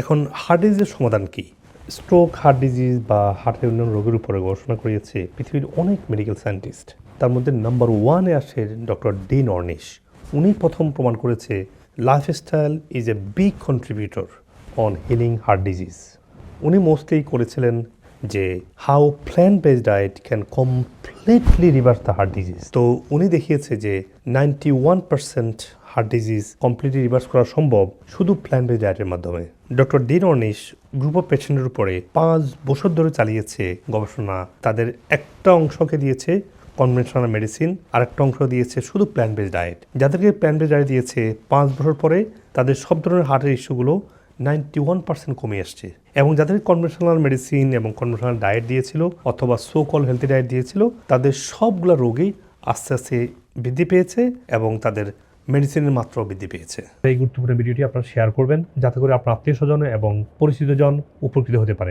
এখন হার্ট ডিজিজের সমাধান কি? স্ট্রোক, হার্ট ডিজিজ বা হার্টের অন্যান্য রোগের উপরে গবেষণা করিয়েছে পৃথিবীর অনেক মেডিকেল সায়েন্টিস্ট। তার মধ্যে নাম্বার ওয়ানে আসে ডক্টর ডিন অর্নিশ। উনি প্রথম প্রমাণ করেছে lifestyle is a big contributor on healing heart disease. উনি মোস্টলি করেছিলেন যে how plant based diet can completely reverse the heart disease. তো উনি দেখিয়েছে যে 91% হার্ট ডিজিজ কমপ্লিটলি রিভার্স করা সম্ভব শুধু প্ল্যান্ট বেসড ডায়েটের মাধ্যমে। Doctor dean Ornish group of পেশেন্টের উপরে 5 বছর ধরে চালিয়েছে গবেষণা। তাদের একটা অংশকে দিয়েছে কনভেনশনাল মেডিসিন, আরেকটা অংশ দিয়েছে শুধু প্ল্যান্ট বেসড ডায়েট। যাদেরকে প্ল্যান্ট বেসড ডায়েট দিয়েছে 5 বছর পরে তাদের সব ধরনের হার্টের ইস্যুগুলো 91% কমে আসছে। এবং যাদের কনভেনশনাল মেডিসিন এবং কনভেনশনাল ডায়েট দিয়েছিল অথবা সো কল হেলথি ডায়েট দিয়েছিল, তাদের সবগুলো রোগই আস্তে আস্তে বৃদ্ধি পেয়েছে এবং তাদের মেডিসিনের মাত্রাও বৃদ্ধি পেয়েছে। এই গুরুত্বপূর্ণ ভিডিওটি আপনারা শেয়ার করবেন যাতে করে আপনার আত্মীয় স্বজন এবং পরিচিতজন উপকৃত হতে পারে।